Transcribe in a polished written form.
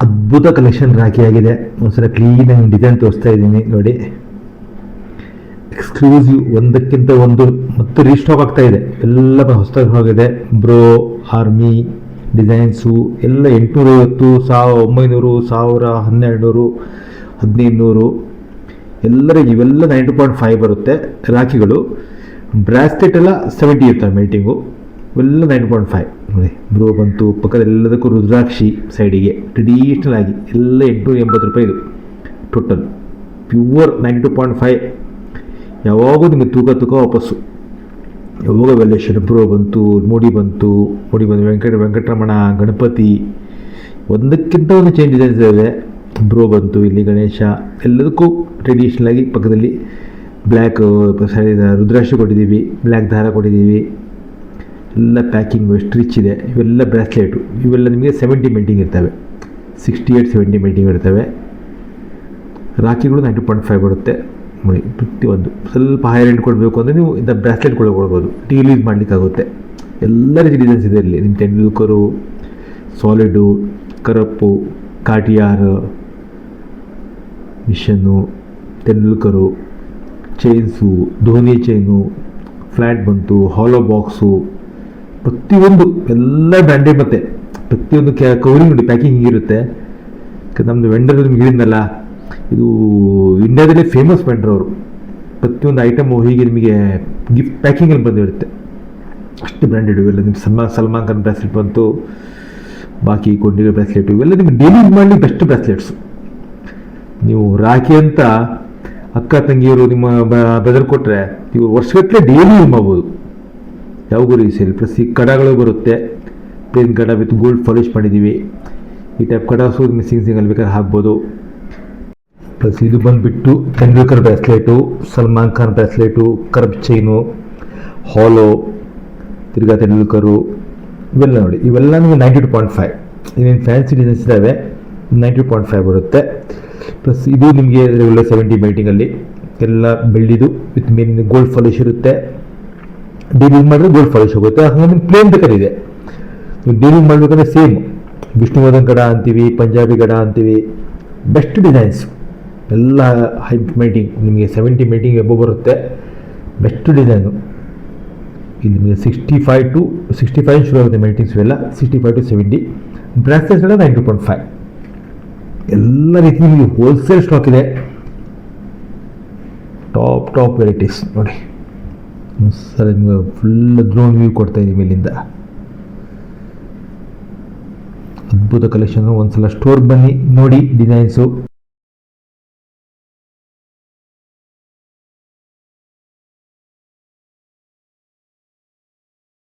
ಅದ್ಭುತ ಕಲೆಕ್ಷನ್ ರಾಖಿ ಆಗಿದೆ. ಒಂದ್ಸಲ ಕ್ಲೀನಾಗಿ ಡಿಸೈನ್ ತೋರಿಸ್ತಾ ಇದ್ದೀನಿ ನೋಡಿ. ಎಕ್ಸ್ಕ್ಲೂಸಿವ್, ಒಂದಕ್ಕಿಂತ ಒಂದು ಮತ್ತೆ ರೀಸ್ಟಾಕ್ ಆಗ್ತಾ ಇದೆ. ಎಲ್ಲ ಹೊಸದಾಗಿ ಹೋಗಿದೆ. ಬ್ರೋ, ಆರ್ಮಿ ಡಿಸೈನ್ಸು ಎಲ್ಲ 850, 1900, 1000, 1200, 1500 ಎಲ್ಲರಿಗೆ ಇವೆಲ್ಲ 9.5 ಬರುತ್ತೆ ರಾಖಿಗಳು. ಬ್ರಾಸ್ಲೆಟ್ ಎಲ್ಲ 70 ಇರ್ತವೆ ಮೇಟಿಂಗು. ಇವೆಲ್ಲ 9.5 ನೋಡಿ. ಬ್ರೋ ಬಂತು, ಪಕ್ಕದೆಲ್ಲದಕ್ಕೂ ರುದ್ರಾಕ್ಷಿ ಸೈಡಿಗೆ ಟ್ರೆಡಿಷ್ನಲ್ ಆಗಿ ಎಲ್ಲ 880 ರೂಪಾಯಿ. ಇದು ಟೋಟಲ್ ಪ್ಯೂರ್ 92.5. ಯಾವಾಗೂ ನಿಮಗೆ ತೂಕ ವಾಪಸ್ಸು. ಯಾವಾಗ ವ್ಯಾಲ್ಯೂಷನ್ ಬ್ರೋ ಬಂತು, ಮೋಡಿ ಬಂತು, ವೆಂಕಟರಮಣ, ಗಣಪತಿ, ಒಂದಕ್ಕಿಂತ ಒಂದು ಚೇಂಜ್ ಡಿಸೈನ್ಸ್ ಇದೆ. ಬ್ರೋ ಬಂತು, ಇಲ್ಲಿ ಗಣೇಶ, ಎಲ್ಲದಕ್ಕೂ ಟ್ರೆಡಿಷ್ನಲ್ ಆಗಿ ಪಕ್ಕದಲ್ಲಿ ಬ್ಲ್ಯಾಕ್ ರುದ್ರಾಕ್ಷಿ ಕೊಟ್ಟಿದ್ದೀವಿ, ಬ್ಲ್ಯಾಕ್ ದಾರ ಕೊಟ್ಟಿದ್ದೀವಿ. ಎಲ್ಲ ಪ್ಯಾಕಿಂಗು ಎಷ್ಟು ರಿಚ್ ಇದೆ. ಇವೆಲ್ಲ ಬ್ರಾಸ್ಲೆಟು, ಇವೆಲ್ಲ ನಿಮಗೆ 70 ಮೇಟಿಂಗ್ ಇರ್ತವೆ, 68-70 ಮೇಟಿಂಗ್ ಇರ್ತವೆ. ರಾಖಿಗಳು 90.5 ಬರುತ್ತೆ ನೋಡಿ. ಪ್ರತಿಯೊಂದು ಸ್ವಲ್ಪ ಹೈರ್ ಎಂಡ್ ಕೊಡಬೇಕು ಅಂದರೆ ನೀವು ಇಂಥ ಬ್ರಾಸ್ಲೆಟ್ ಕೊಡ್ಬೋದು, ಡೈಲಿ ಯೂಸ್ ಮಾಡಲಿಕ್ಕಾಗುತ್ತೆ. ಎಲ್ಲ ರೀತಿ ಡಿಸೈನ್ಸ್ ಇದೆ ಇಲ್ಲಿ. ನಿಮ್ಮ ತೆಂಡೂಲ್ಕರು, ಸಾಲಿಡು, ಕರಪ್ಪು, ಕಾಟಿಯಾರ್, ಮಿಷನ್ನು, ತೆಂಡೂಲ್ಕರು, ಚೈನ್ಸು, ಧೋನಿ ಚೈನು, ಫ್ಲ್ಯಾಟ್ ಬಂತು, ಹಾಲೋ ಬಾಕ್ಸು, ಪ್ರತಿಯೊಂದು ಎಲ್ಲ ಬ್ರ್ಯಾಂಡೆಡ್. ಮತ್ತು ಪ್ರತಿಯೊಂದು ಕವರಿಂಗ್ ನೋಡಿ, ಪ್ಯಾಕಿಂಗ್ ಹೀಗಿರುತ್ತೆ. ನಮ್ಮದು ವೆಂಡರ್ ನಿಮ್ಗೆ ಹೇಳಿದ್ನಲ್ಲ, ಇದು ಇಂಡಿಯಾದಲ್ಲೇ ಫೇಮಸ್ ವೆಂಡರ್ ಅವರು. ಪ್ರತಿಯೊಂದು ಐಟಮು ಹೀಗೆ ನಿಮಗೆ ಗಿಫ್ಟ್ ಪ್ಯಾಕಿಂಗಲ್ಲಿ ಬಂದಿರುತ್ತೆ. ಅಷ್ಟು ಬ್ರ್ಯಾಂಡೆಡ್. ಇವೆಲ್ಲ ನಿಮ್ಮ ಸಲ್ಮಾನ್ ಖಾನ್ ಬ್ರಾಸ್ಲೆಟ್ ಬಂತು, ಬಾಕಿ ಕೊಂಡಿರೋ ಬ್ರಾಸ್ಲೆಟು, ಇವೆಲ್ಲ ನಿಮಗೆ ಡೈಲಿ ಯೂಸ್ ಮಾಡಲಿ ಬೆಸ್ಟ್ ಬ್ರಾಸ್ಲೆಟ್ಸು. ನೀವು ರಾಖಿ ಅಂತ ಅಕ್ಕ ತಂಗಿಯವರು ನಿಮ್ಮ ಬ್ರದರ್ ಕೊಟ್ಟರೆ ನೀವು ವರ್ಷಗಟ್ಟಲೆ ಡೈಲಿ ಯೂಸ್ ಮಾಡ್ಬೋದು. ಯಾವಾಗೂ ರೀಸೇಲ್. ಪ್ಲಸ್ ಈ ಕಡಗಳು ಬರುತ್ತೆ, ಪ್ಲೇನ್ ಕಡ ವಿತ್ ಗೋಲ್ಡ್ ಪಾಲಿಶ್ ಮಾಡಿದ್ದೀವಿ. ಈ ಟೈಪ್ ಕಡಾಸು ನಿಮಗೆ ಸಿಂಗಲ್ ಬೇಕಾದ್ರೆ ಹಾಕ್ಬೋದು. ಪ್ಲಸ್ ಇದು ಬಂದುಬಿಟ್ಟು Tendulkar bracelet, Salman Khan bracelet, curb chain, ಹಾಲೋ, ತಿರ್ಗಾ ತೆಂಡೂಲ್ಕರು, ಇವೆಲ್ಲ ನೋಡಿ. ಇವೆಲ್ಲ ನಿಮಗೆ 92.5. ಇವೇನು ಫ್ಯಾನ್ಸಿ ಡಿಸೈನ್ಸ್ ಇದ್ದಾವೆ, 90.5 ಬರುತ್ತೆ. ಪ್ಲಸ್ ಇದು ನಿಮಗೆ ರೆಗ್ಯುಲರ್ 70 ಮೇಟಿಂಗಲ್ಲಿ ಎಲ್ಲ ಬೆಳ್ಳಿದು ವಿತ್ ಮೇನ್ ಗೋಲ್ಡ್ ಪಾಲಿಶ್ ಇರುತ್ತೆ. ಡೀಲಿಂಗ್ ಮಾಡಿದ್ರೆ ಗೋಲ್ಡ್ ಪಾಲಿಶ್ ಹೋಗುತ್ತೆ. ಹಾಗಾಗಿ ನಿಮ್ಗೆ ಪ್ಲೇನ್ ಬೇಕಾದಿದೆ. ನೀವು ಡೀಲಿಂಗ್ ಮಾಡಬೇಕಾದ್ರೆ ಸೇಮ್ ವಿಷ್ಣುವರ್ಧನ್ ಗಡ ಅಂತೀವಿ, ಪಂಜಾಬಿ ಗಡ ಅಂತೀವಿ. ಬೆಸ್ಟ್ ಡಿಸೈನ್ಸ್ ಎಲ್ಲ ಹೈ ಮೇಟಿಂಗ್ ನಿಮಗೆ 70 ಮೇಟಿಂಗ್ ಎಬ್ಬೋ ಬರುತ್ತೆ. Best design. ಇಲ್ಲಿ ನಿಮಗೆ 65 ಶುರು ಆಗುತ್ತೆ ಮೇಟಿಂಗ್ಸ್. ಇವೆಲ್ಲ 65-70. ಬ್ರಾಸ್ಲೆಟ್ಸ್ ಎಲ್ಲ 92.5. ಎಲ್ಲ ರೀತಿ ನಿಮಗೆ ಹೋಲ್ಸೇಲ್ ಸ್ಟಾಕ್ ಇದೆ. ಟಾಪ್ ವೆರೈಟೀಸ್ ನೋಡಿ. ಸರ್ ನಿಮಗೆ ಫುಲ್ ಡ್ರೋನ್ ವ್ಯೂ ಕೊಡ್ತಾ ಇದ್ದೀವಿ ಇಲ್ಲಿಂದ. ಅದ್ಭುತ ಕಲೆಕ್ಷನ್. ಒಂದ್ಸಲ ಸ್ಟೋರ್ ಬನ್ನಿ ನೋಡಿ ಡಿಸೈನ್ಸು.